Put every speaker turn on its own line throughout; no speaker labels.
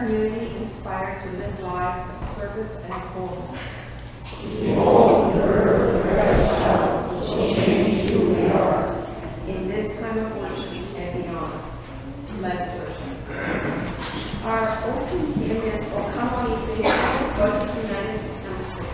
community inspired to live lives of service and wholeness.
Behold, the birth of Christ child will change who we are.
In this time of worship and beyond, let us worship. Our opening seasons, O Come On Ye Faithful, was united with number 6.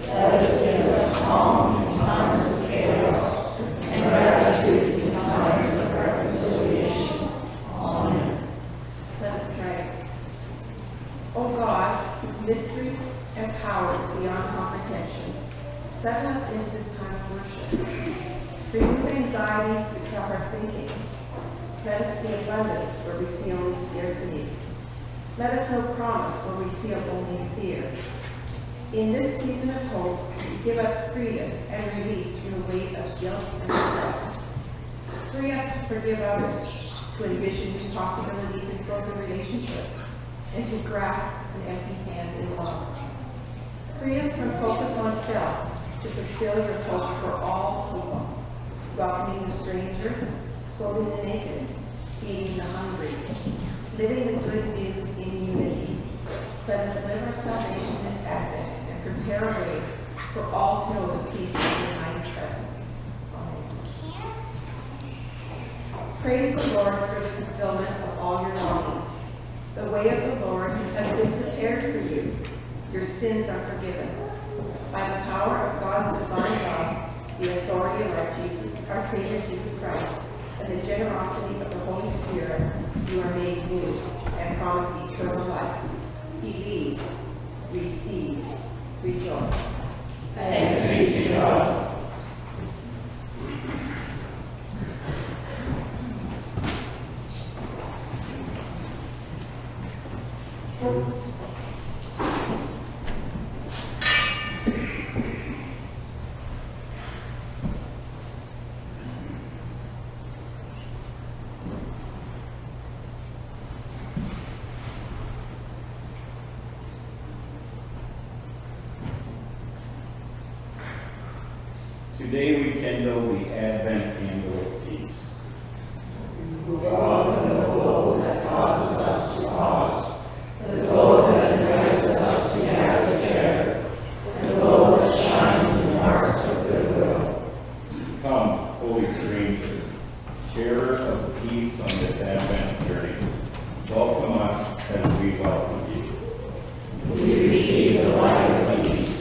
That has been us calm in times of chaos.
mystery, and powers beyond comprehension, settle us into this time of worship. Remove anxieties that trap our thinking. Let us see abundance where we see only scarcity. Let us know promise where we feel only fear. In this season of hope, give us freedom and release from the weight of guilt and regret. Free us to forgive others, to envision new possibilities in frozen relationships, and to grasp an empty hand in love. Free us from focus on self to fulfill your hope for all people, welcoming the stranger, clothing the naked, feeding the hungry, living the good news in unity. Let us live our salvation this Advent and prepare a way for all to know the peace of your mighty presence. Amen. Praise the Lord for the fulfillment of all your longings. The way of the Lord has been prepared for you. Your sins are forgiven. By the power of God's divine love, the authority of our Savior Jesus Christ, and the generosity of the Holy Spirit, you are made new and promised eternal life. Believe, receive, rejoice.
Thanks be to God.
Today we kindle the Advent candle of peace.
God and the glow that causes us to pause, the glow that entices us to gag to care, the glow that shines in hearts of goodwill.
Come, holy stranger, sharer of peace on this Advent journey. Welcome us as we welcome you.
We receive the light of peace.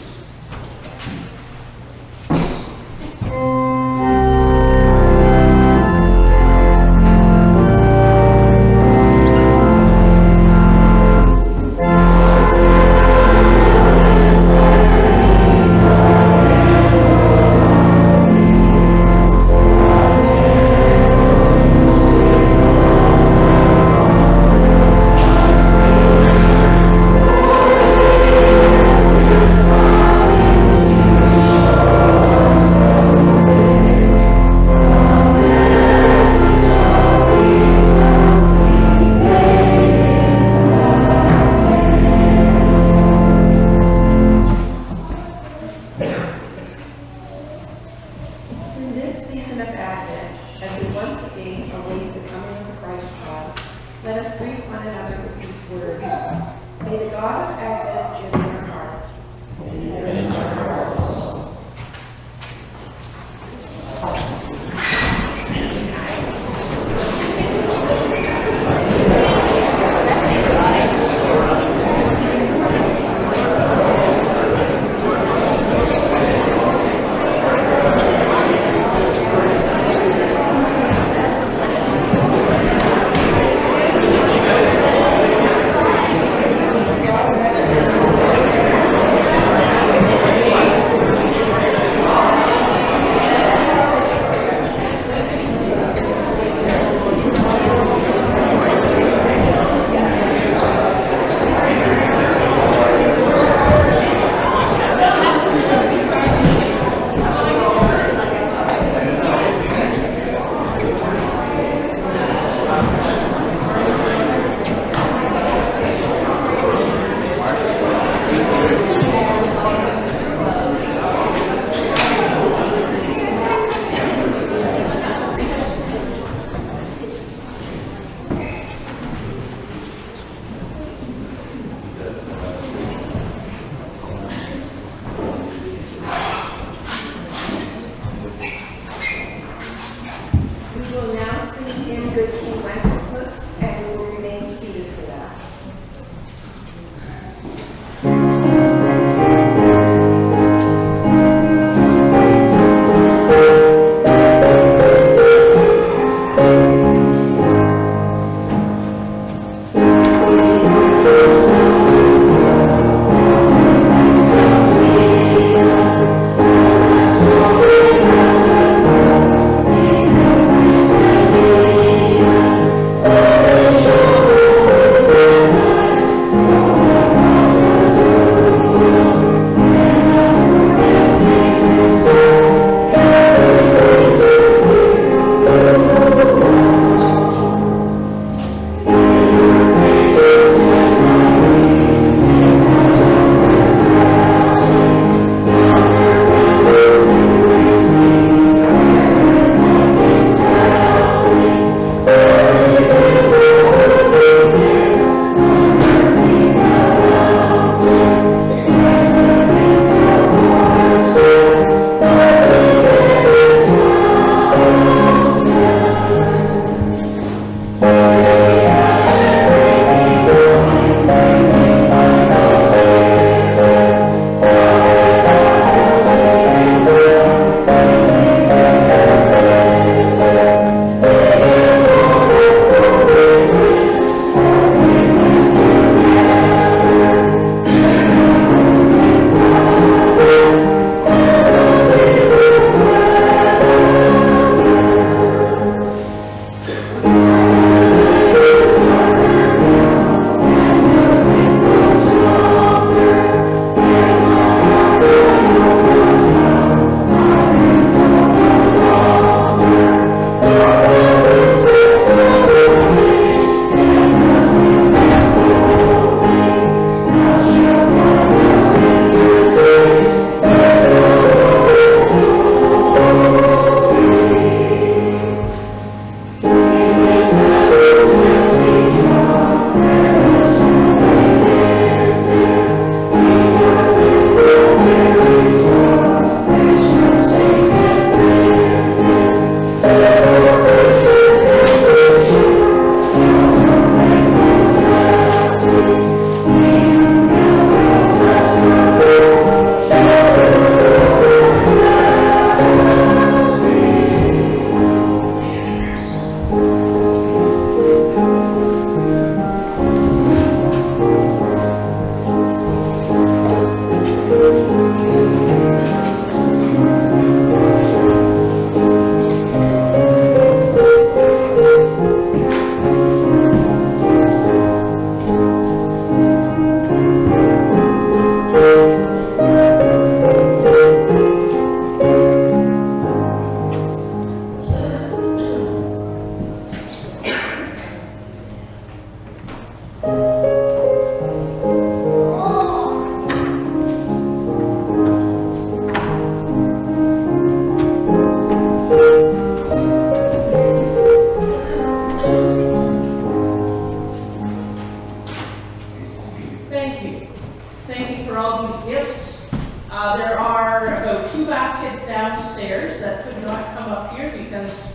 all these gifts. There are about 2 baskets downstairs that could not come up here because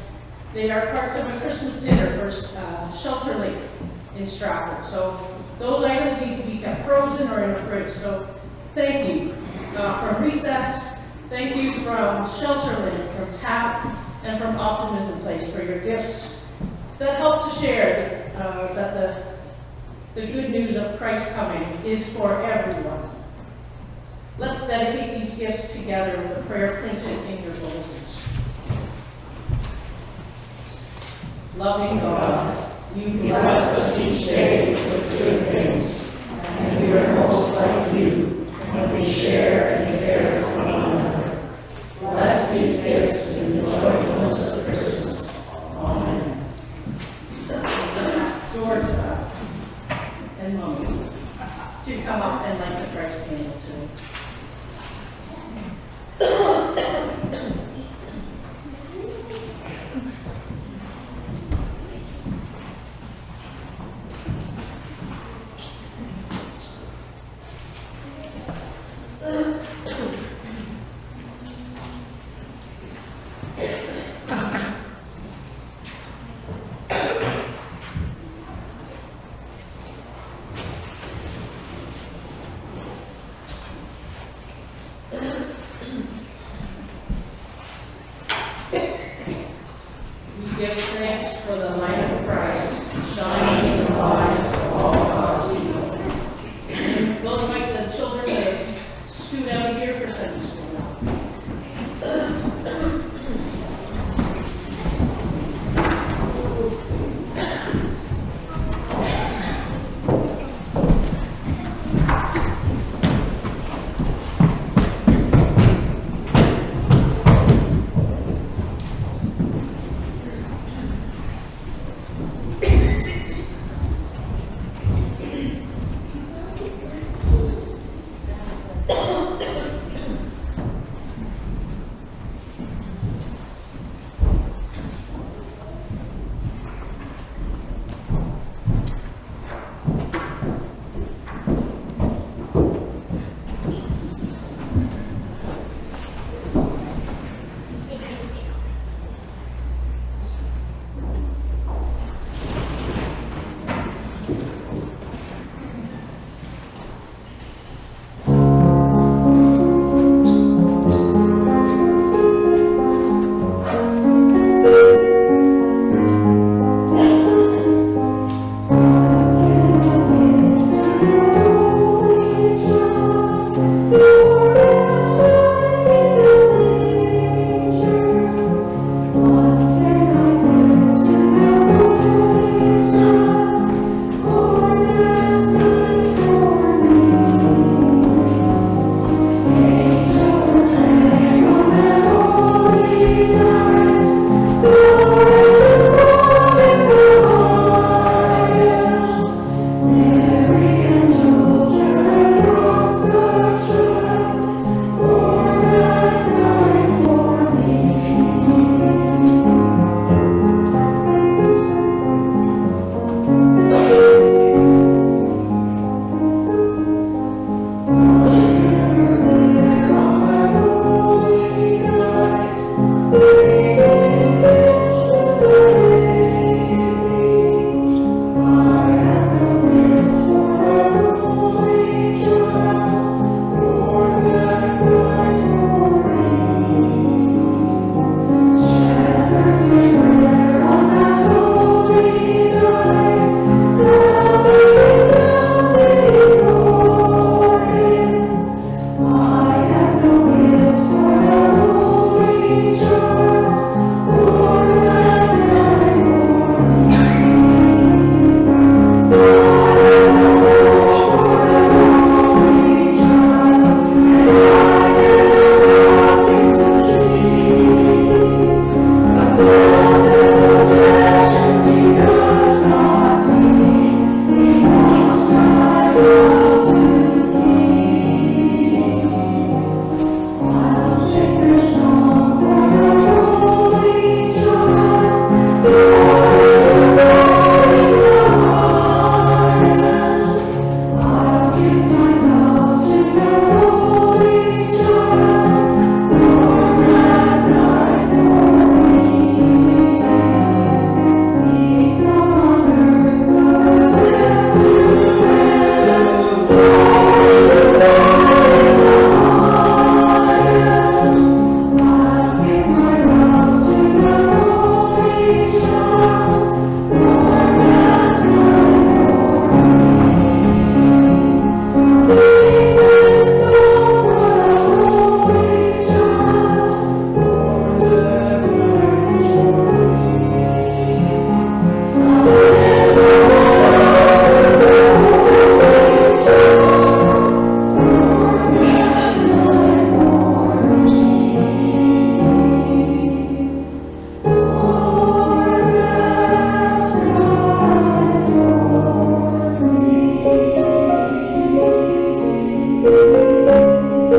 they are parts of a Christmas dinner for Shelter Lake in Stratford. So those items need to be kept frozen or in the fridge. So thank you from Recess, thank you from Shelter Lake, from TAP, and from Optimism Place for your gifts that help to share that the good news of Christ coming is for everyone. Let's dedicate these gifts together with a prayer printed in your bulletins. Loving God, you bless us each day with good things, and we are most like you when we share and care for one another. Bless these gifts in the joyfulness of Christmas. Amen. Georgia and Mommy to come up and light the Christ candle too.
The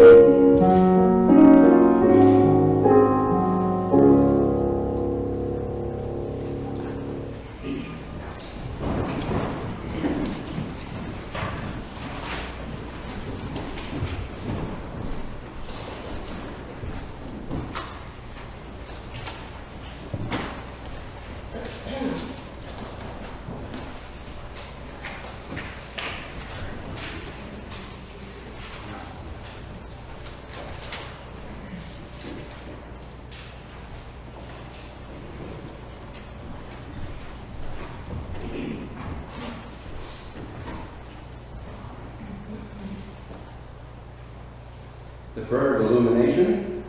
prayer of illumination.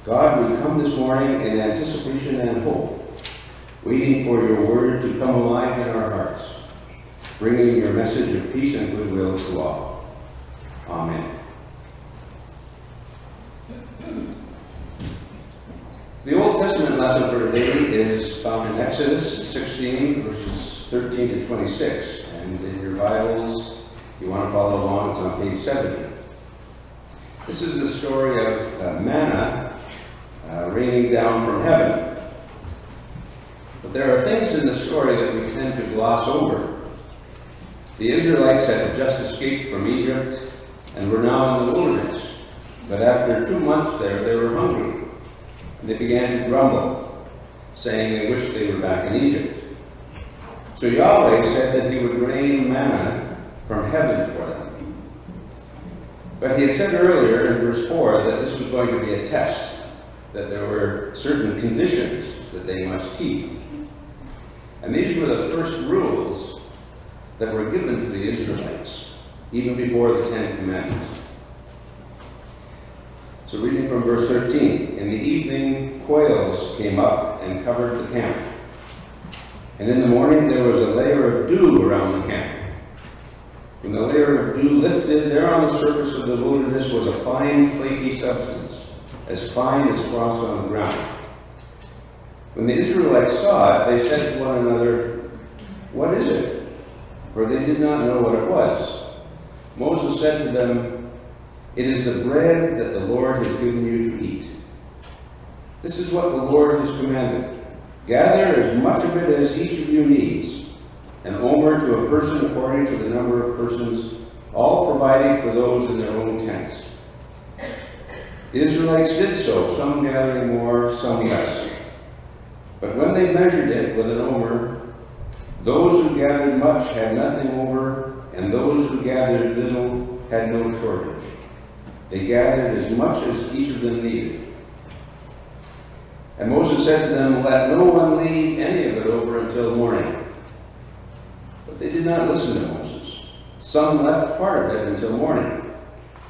God, we come this morning in anticipation and hope, waiting for your word to come alive in our hearts, bringing your message of peace and goodwill to all. Amen. The Old Testament lesson for today is found in Exodus 16, verses 13 to 26. And in your Bibles, if you want to follow along, it's on page 70. This is the story of manna raining down from heaven. But there are things in the story that we tend to gloss over. The Israelites had just escaped from Egypt and were now in the wilderness. But after 2 months there, they were hungry. And they began to grumble, saying they wished they were back in Egypt. So Yahweh said that he would rain manna from heaven for them. But he had said earlier in verse 4 that this was going to be a test, that there were certain conditions that they must keep. And these were the first rules that were given to the Israelites, even before the 10 Commandments. So reading from verse 13, in the evening quails came up and covered the camp. And in the morning there was a layer of dew around the camp. When the layer of dew lifted, there on the surface of the wilderness was a fine, flaky substance, as fine as frost on the ground. When the Israelites saw it, they said to one another, "What is it?" For they did not know what it was. Moses said to them, "It is the bread that the Lord has given you to eat. This is what the Lord has commanded. Gather as much of it as each of you needs, an omer to a person according to the number of persons, all providing for those in their own tents." The Israelites did so, some gathering more, some less. But when they measured it with an omer, those who gathered much had nothing over, and those who gathered little had no shortage. They gathered as much as each of them needed. And Moses said to them, "Let no one leave any of it over until morning." But they did not listen to Moses. Some left part of it until morning,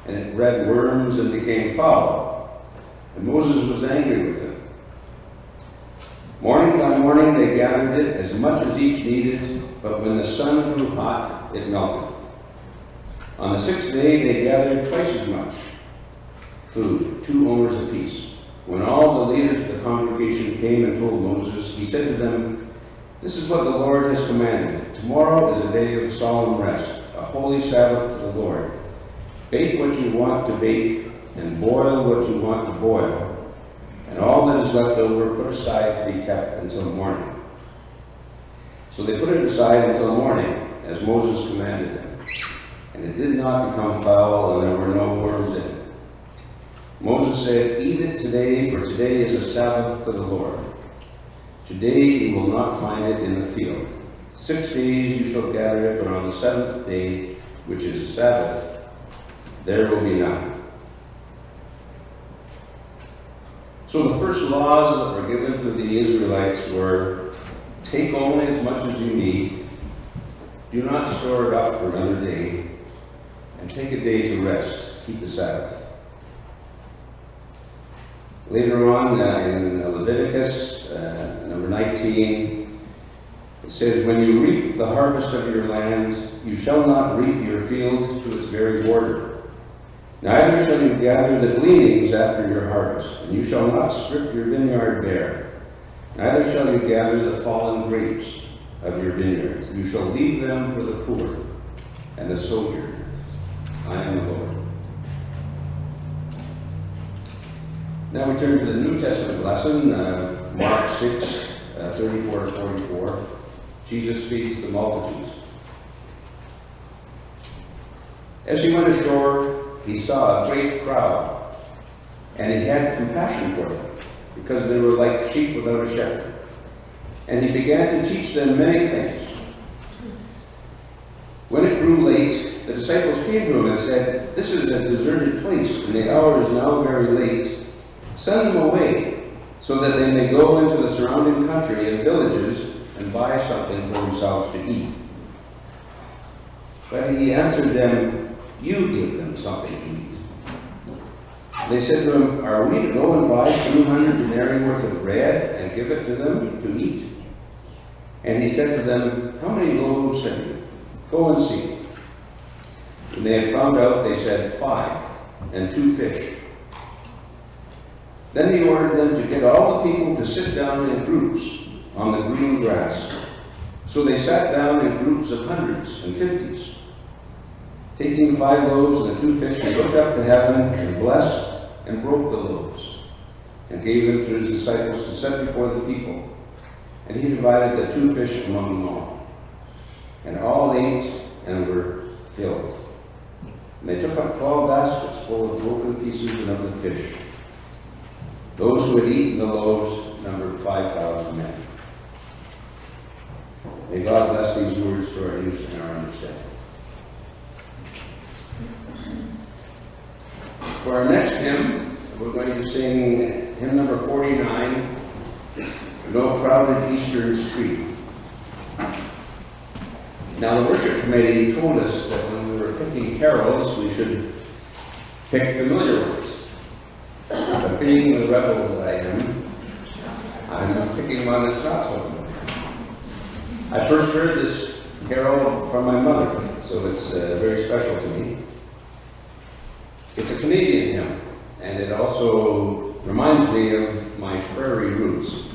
and it bred worms and became foul. And Moses was angry with them. Morning by morning they gathered it as much as each needed, but when the sun grew hot, it melted. On the 6th day they gathered twice as much food, 2 omers apiece. When all the leaders of the congregation came and told Moses, he said to them, "This is what the Lord has commanded. Tomorrow is a day of solemn rest, a holy Sabbath to the Lord. Bake what you want to bake, and boil what you want to boil. And all that is left over put aside to be kept until morning." So they put it aside until morning, as Moses commanded them. And it did not become foul, and there were no worms in it. Moses said, "Eat it today, for today is a Sabbath to the Lord. Today you will not find it in the field. 6 days you shall gather it, but on the 7th day, which is a Sabbath, there will be none." So the first laws that were given to the Israelites were, take only as much as you need, do not store it up for another day, and take a day to rest, keep the Sabbath. Later on in Leviticus, number 19, it says, "When you reap the harvest of your land, you shall not reap your field to its very border. Neither shall you gather the gleanings after your harvest, and you shall not strip your vineyard bare. Neither shall you gather the fallen grapes of your vineyards. You shall leave them for the poor and the sojourner. I am the Lord." Now we turn to the New Testament lesson, Mark 6, 34 to 44. Jesus feeds the multitudes. As he went ashore, he saw a great crowd, and he had compassion for them, because they were like sheep without a shepherd. And he began to teach them many things. When it grew late, the disciples came to him and said, "This is a deserted place, and the hour is now very late. Send them away, so that they may go into the surrounding country and villages and buy something for themselves to eat." But he answered them, "You give them something to eat." They said to him, "Are we to go and buy 200 denarii worth of bread and give it to them to eat?" And he said to them, "How many loaves have you? Go and see." When they had found out, they said, 5, and 2 fish. Then he ordered them to get all the people to sit down in groups on the green grass. So they sat down in groups of hundreds and fifties. Taking the 5 loaves and the 2 fish, he looked up to heaven and blessed and broke the loaves and gave them to his disciples to set before the people. And he divided the 2 fish among them all. And all ate and were filled. And they took up 12 baskets full of broken pieces and of the fish. Those who had eaten the loaves numbered 5,000 men. May God bless these words to our use and our understanding. For our next hymn, we're going to sing hymn number 49, "No Crowded Eastern Street." Now, the worship committee told us that when we were picking carols, we should pick familiar ones. But being the rebel that I am, I'm picking one that's not so familiar. I first heard this carol from my mother, so it's very special to me. It's a Canadian hymn, and it also reminds me of my prairie roots.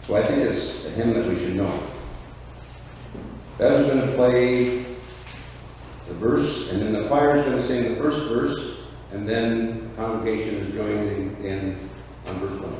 So I think it's a hymn that we should know. Bev's going to play the verse, and then the choir is going to sing the first verse, and then the congregation is joining in on verse 1.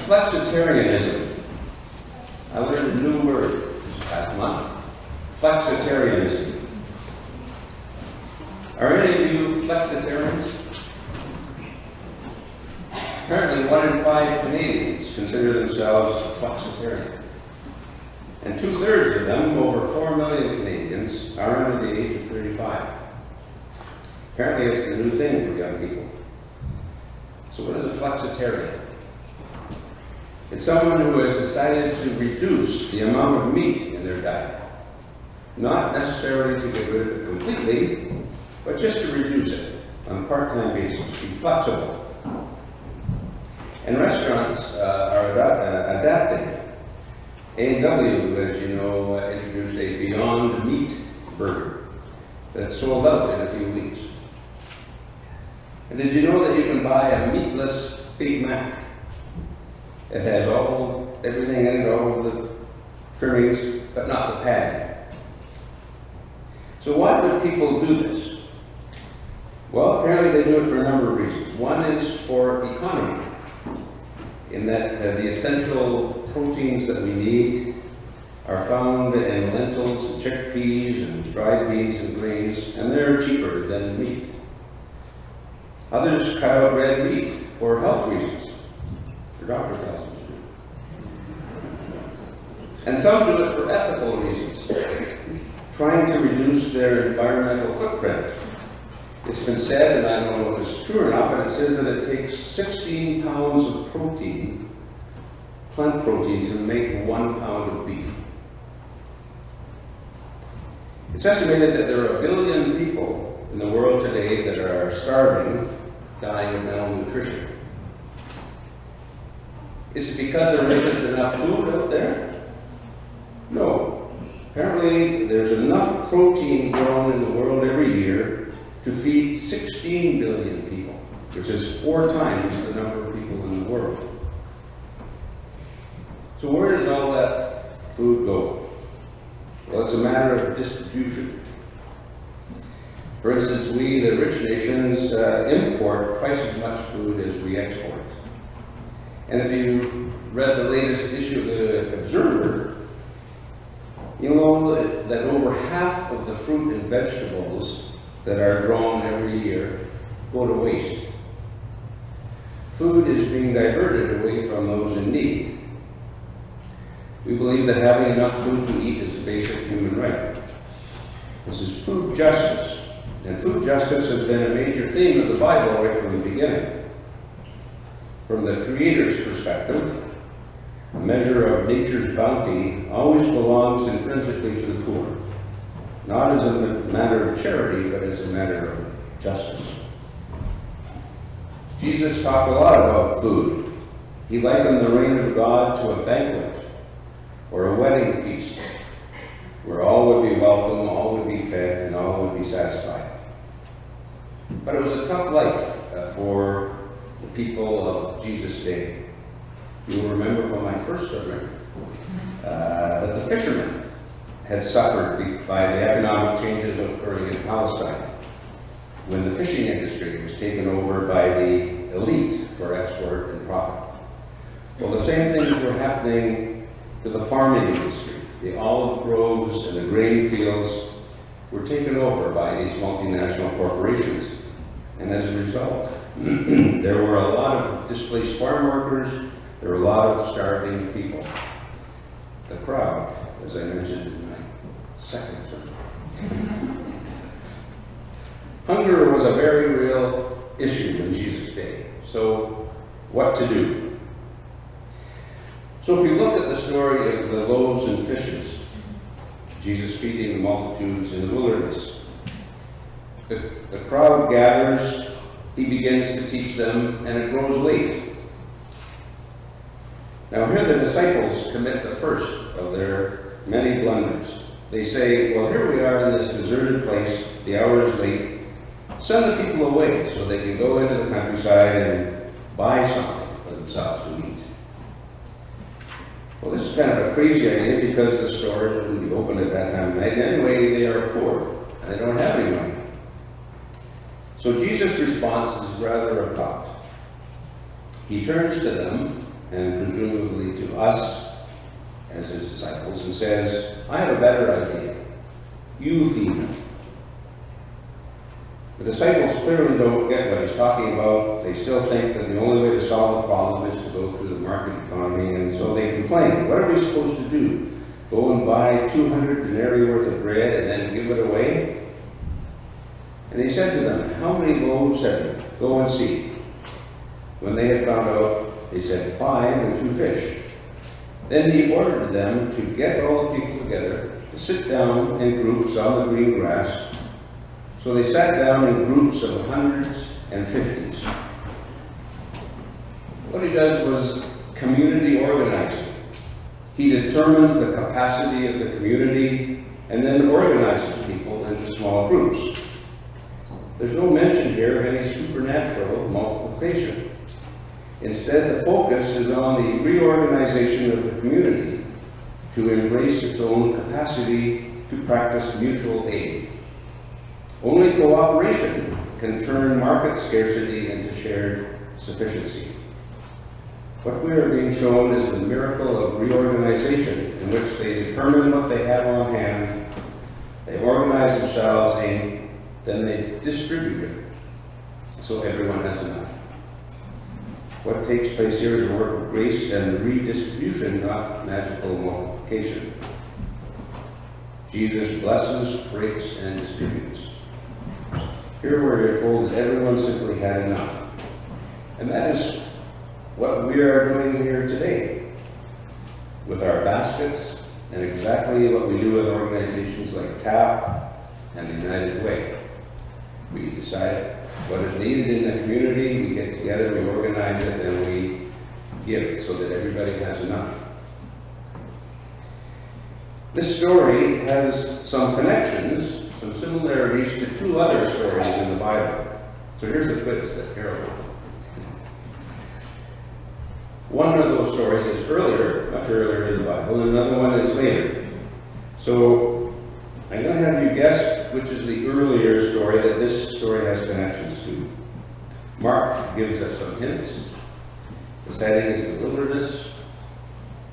Flexitarianism. I learned a new word this past month. Flexitarianism. Are any of you flexitarians? Apparently 1 in 5 Canadians consider themselves a flexitarian. And 2/3 of them, over 4 million Canadians, are under the age of 35. Apparently it's the new thing for young people. So what is a flexitarian? It's someone who has decided to reduce the amount of meat in their diet. Not necessarily to get rid of it completely, but just to reduce it on a part-time basis, be flexible. And restaurants are adapting. A&W, as you know, introduced a Beyond Meat burger that sold out in a few weeks. And did you know that you can buy a meatless Big Mac? It has everything in it, all of the trimmings, but not the patty. So why would people do this? Well, apparently they do it for a number of reasons. One is for economy, in that the essential proteins that we need are found in lentils and chickpeas and dried beans and grains, and they're cheaper than meat. Others cut out red meat for health reasons. Your doctor tells them to do. And some do it for ethical reasons, trying to reduce their environmental footprint. It's been said, and I don't know if it's true or not, but it says that it takes 16 pounds of protein, plant protein, to make 1 pound of beef. It's estimated that there are 1 billion people in the world today that are starving, dying of malnutrition. Is it because there isn't enough food out there? No. Apparently, there's enough protein grown in the world every year to feed 16 billion people, which is 4 times the number of people in the world. So where does all that food go? Well, it's a matter of distribution. For instance, we, the rich nations, import twice as much food as we export. And if you read the latest issue of the Observer, you know that over half of the fruit and vegetables that are grown every year go to waste. Food is being diverted away from those in need. We believe that having enough food to eat is a basic human right. This is food justice. And food justice has been a major theme of the Bible right from the beginning. From the Creator's perspective, a measure of nature's bounty always belongs intrinsically to the poor, not as a matter of charity, but as a matter of justice. Jesus talked a lot about food. He likened the reign of God to a banquet or a wedding feast, where all would be welcome, all would be fed, and all would be satisfied. But it was a tough life for the people of Jesus' day. You will remember from my first sermon that the fishermen had suffered by the economic changes occurring in Palestine when the fishing industry was taken over by the elite for export and profit. Well, the same things were happening to the farming industry. The olive groves and the grain fields were taken over by these multinational corporations. And as a result, there were a lot of displaced farm workers, there were a lot of starving people. The crowd, as I mentioned in my second sermon. Hunger was a very real issue in Jesus' day. So, what to do? So if you look at the story of the loaves and fishes, Jesus feeding the multitudes in the wilderness, the crowd gathers, he begins to teach them, and it grows late. Now here the disciples commit the first of their many blunders. They say, well, here we are in this deserted place, the hour is late, send the people away so they can go into the countryside and buy something for themselves to eat. Well, this is kind of a crazy idea because the stores wouldn't be open at that time of night. And anyway, they are poor and they don't have any money. So Jesus' response is rather abrupt. He turns to them and presumably to us as his disciples, and says, I have a better idea. You feed them. The disciples clearly don't get what he's talking about. They still think that the only way to solve the problem is to go through the market economy, and so they complain. What are we supposed to do? Go and buy 200 denarii worth of bread and then give it away? And he said to them, how many loaves have you? Go and see. When they had found out, they said, 5 and 2 fish. Then he ordered them to get all the people together, to sit down in groups on the green grass. So they sat down in groups of hundreds and fifties. What he does was community organizing. He determines the capacity of the community and then organizes people into small groups. There's no mention here of any supernatural multiplication. Instead, the focus is on the reorganization of the community to embrace its own capacity to practice mutual aid. Only cooperation can turn market scarcity into shared sufficiency. What we are being shown is the miracle of reorganization, in which they determine what they have on hand, they organize themselves, and then they distribute it so everyone has enough. What takes place here is a work of grace and redistribution, not magical multiplication. Jesus blesses, breaks, and distributes. Here we're told that everyone simply had enough. And that is what we are doing here today with our baskets, and exactly what we do with organizations like TAP and the United Way. We decide what is needed in the community, we get together, we organize it, and we give so that everybody has enough. This story has some connections, some similarities to 2 other stories in the Bible. So here's the twist that Carol. One of those stories is earlier, much earlier in the Bible, and another one is later. So I'm going to have you guess which is the earlier story that this story has connections to. Mark gives us some hints. The setting is the wilderness.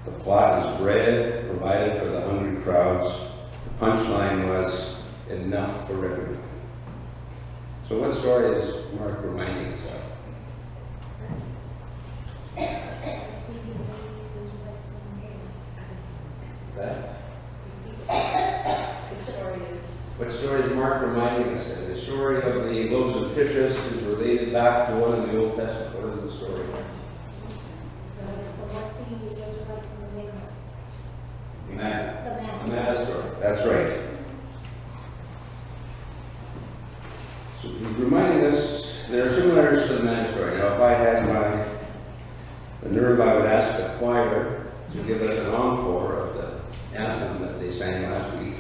The plot is bread provided for the hungry crowds. The punchline was enough for everyone. So what story is Mark reminding us of? That? What story is Mark reminding us of? The story of the loaves and fishes is related back to one in the Old Testament. What is the story? The manna story. That's right. So he's reminding us there are similarities to the manna story. Now, if I had the nerve, I would ask the choir to give us an encore of the anthem that they sang last week.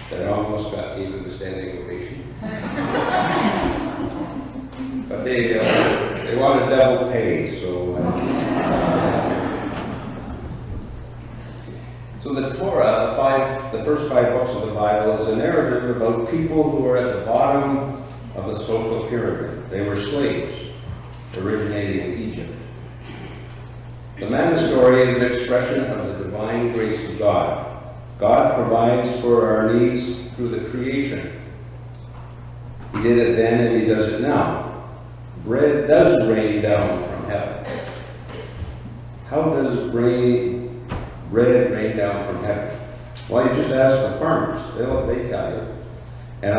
That almost got even the standing ovation. But they wanted double pay, so. So the Torah, the first 5 books of the Bible, is a narrative about people who are at the bottom of the social pyramid. They were slaves, originating in Egypt. The manna story is an expression of the divine grace of God. God provides for our needs through the creation. He did it then and he does it now. Bread does rain down from heaven. How does bread rain down from heaven? Well, you just ask the farmers. They tell you. And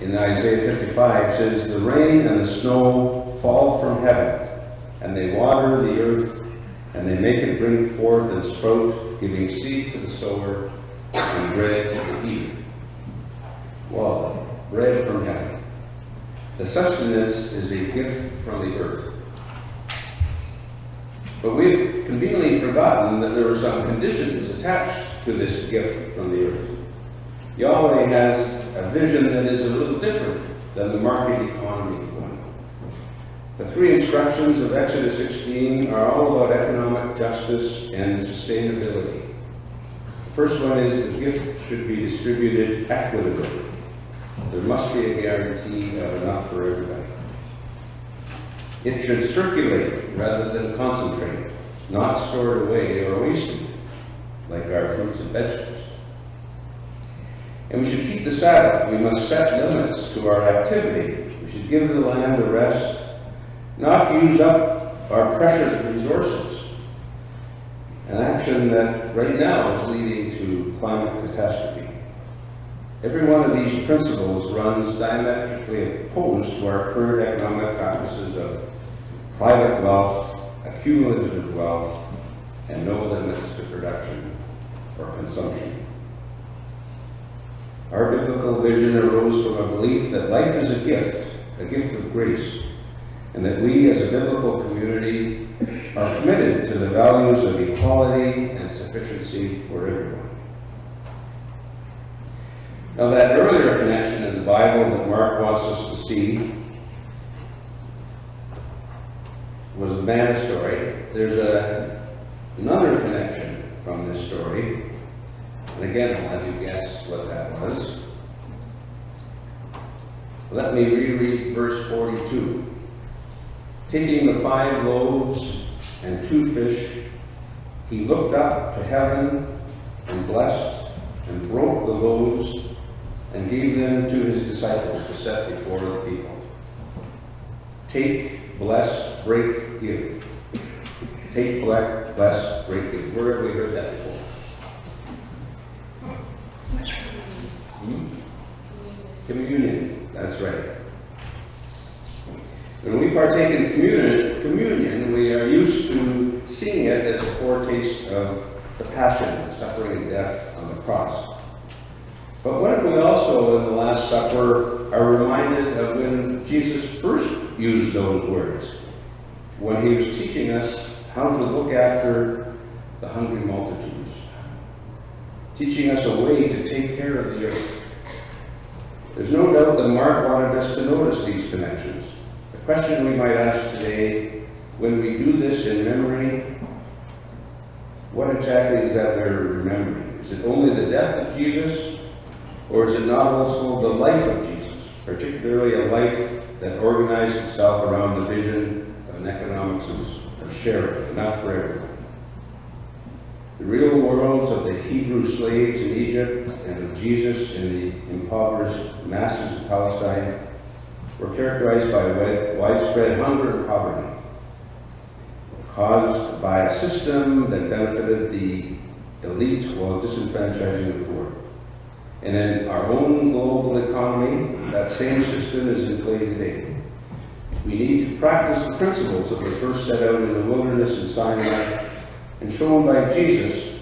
in Isaiah 55, says, the rain and the snow fall from heaven, and they water the earth, and they make it bring forth and sprout, giving seed to the sower and bread to the eater. Well, bread from heaven. The sustenance is a gift from the earth. But we've conveniently forgotten that there are some conditions attached to this gift from the earth. Yahweh has a vision that is a little different than the market economy one. The 3 instructions of Exodus 16 are all about economic justice and sustainability. The first one is the gift should be distributed equitably. There must be a guarantee of enough for everybody. It should circulate rather than concentrate, not stored away or wasted, like our fruits and vegetables. And we should keep the Sabbath. We must set limits to our activity. We should give the land a rest, not use up our precious resources. An action that right now is leading to climate catastrophe. Every one of these principles runs diametrically opposed to our current economic practices of private wealth, accumulative wealth, and no limits to production or consumption. Our biblical vision arose from a belief that life is a gift of grace, and that we as a biblical community are committed to the values of equality and sufficiency for everyone. Now, that earlier connection in the Bible that Mark wants us to see was a man story. There's another connection from this story. And again, I'll have you guess what that was. Let me reread verse 42. Taking the 5 loaves and 2 fish, he looked up to heaven and blessed and broke the loaves and gave them to his disciples to set before the people. Take, bless, break, give. Take, bless, break, give. Where have we heard that before? Communion, that's right. When we partake in communion, we are used to seeing it as a foretaste of the passion, suffering, and death on the cross. But what if we also, in the Last Supper, are reminded of when Jesus first used those words, when he was teaching us how to look after the hungry multitudes, teaching us a way to take care of the earth. There's no doubt that Mark wanted us to notice these connections. The question we might ask today, when we do this in memory, what exactly is that we're remembering? Is it only the death of Jesus, or is it not also the life of Jesus, particularly a life that organized itself around the vision of an economics of sharing, enough for everyone? The real worlds of the Hebrew slaves in Egypt and of Jesus in the impoverished masses of Palestine were characterized by widespread hunger and poverty, caused by a system that benefited the elite while disenfranchising the poor. And in our own global economy, that same system is in play today. We need to practice the principles that were first set out in the wilderness in Sinai and shown by Jesus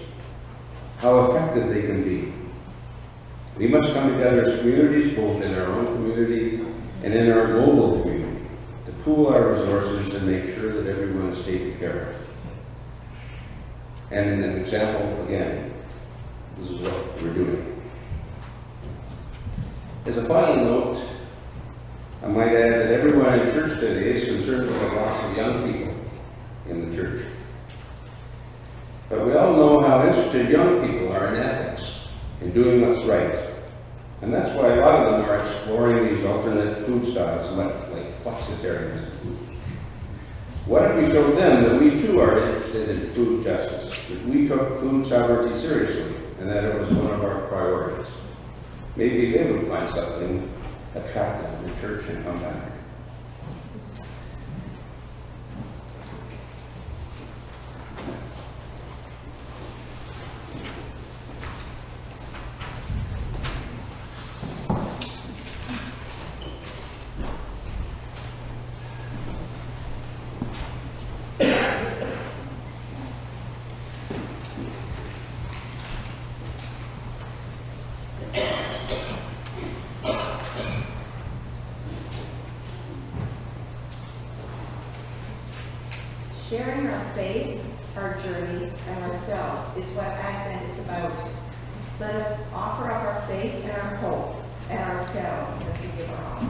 how effective they can be. We must come together as communities, both in our own community and in our global community, to pool our resources and make sure that everyone is taken care of. And an example, again, this is what we're doing. As a final note, I might add that everyone in church today is concerned with the loss of young people in the church. But we all know how interested young people are in ethics, in doing what's right. And that's why a lot of them are exploring these alternate food styles, like flexitarianism. What if we showed them that we too are interested in food justice, that we took food sovereignty seriously, and that it was one of our priorities? Maybe they would find something attractive in the church and come back.
Sharing our faith, our journeys, and ourselves is what Advent is about. Let us offer up our faith and our hope and ourselves as we give our all.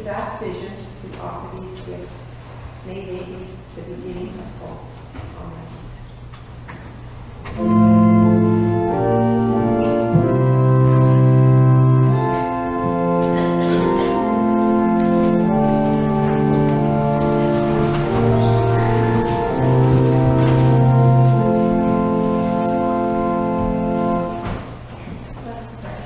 to that vision, we offer these gifts. May they be the beginning of hope. Amen. Let's pray.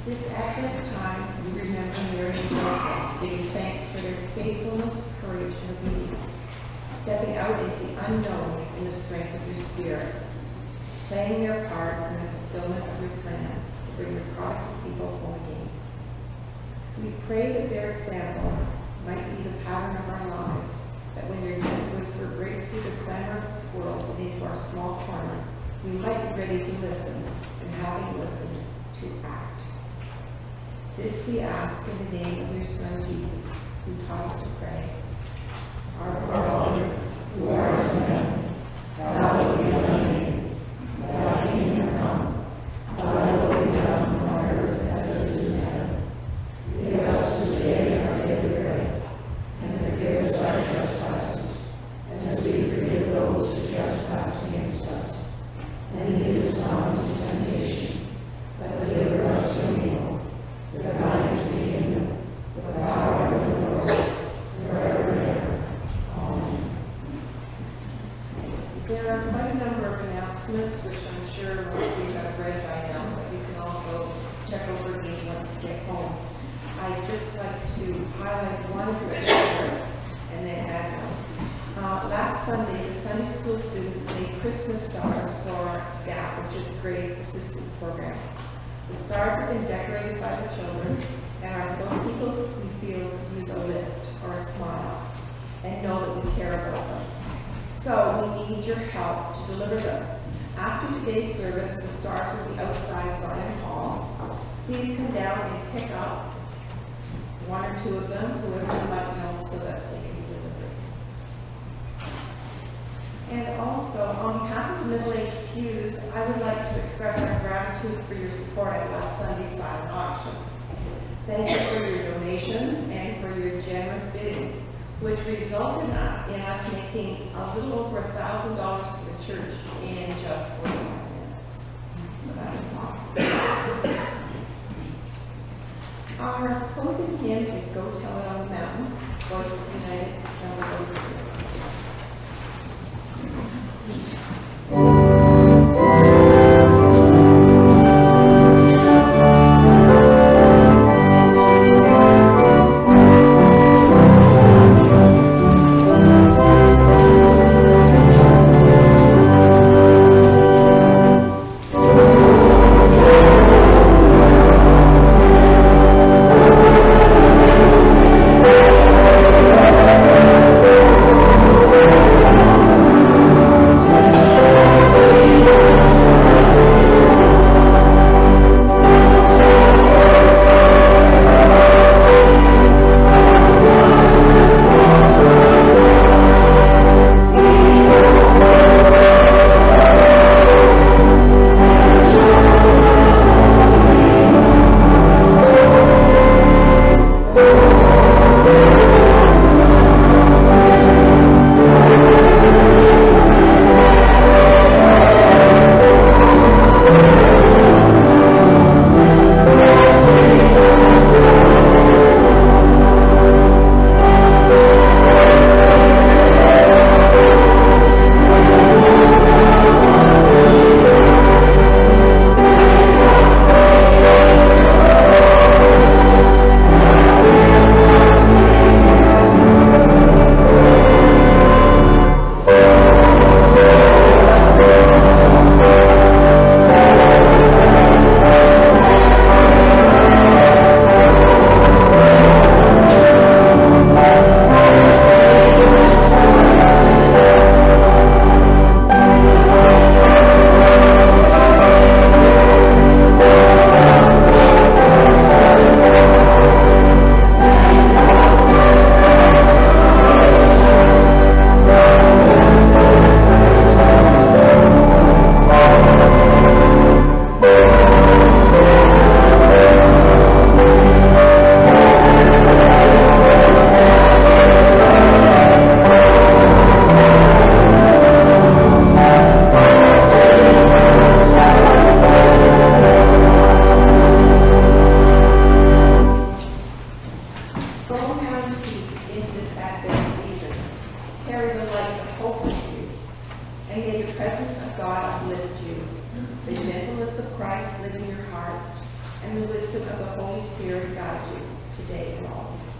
This Advent time, we remember Mary and Joseph, giving thanks for their faithfulness, courage, and obedience, stepping out into the unknown in the strength of your Spirit, playing their part in the fulfillment of your plan to bring your prodigal people home again. We pray that their example might be the pattern of our lives, that when your gentle whisper breaks through the clamor of this world and into our small corner, we might be ready to listen, and having listened, to act. This we ask in the name of your Son, Jesus, who taught us to pray. Our Father, who art in heaven, hallowed be thy name. Thy kingdom come, thy will be done on earth as it is in heaven. Give us this day our daily bread, and forgive us our trespasses, as we forgive those who trespass against us. And lead us not into temptation, but deliver us from evil. For thine is the kingdom, the power, and the glory, forever and ever. Amen. There are quite a number of announcements, which I'm sure most of you have read by now, but you can also check over again once you get home. I'd just like to highlight one of them and then add one. Last Sunday, the Sunday school students made Christmas stars for GAP, which is Grace Assistance Program. The stars have been decorated by the children and are those people we feel could use a lift or a smile and know that we care about them. So we need your help to deliver them. After today's service, the stars will be outside Zion Hall. Please come down and pick up one or two of them, whoever you might know, so that they can be delivered. And also, on behalf of Middle-Aged Pews, I would like to express our gratitude for your support at last Sunday's silent auction. Thank you for your donations and for your generous bidding, which resulted in us making a little over $1,000 for the church in just 45 minutes. So that was awesome. Our closing hymn is Go Tell It on the Mountain, Voices United, number 03. of the Holy Spirit guide you today and always.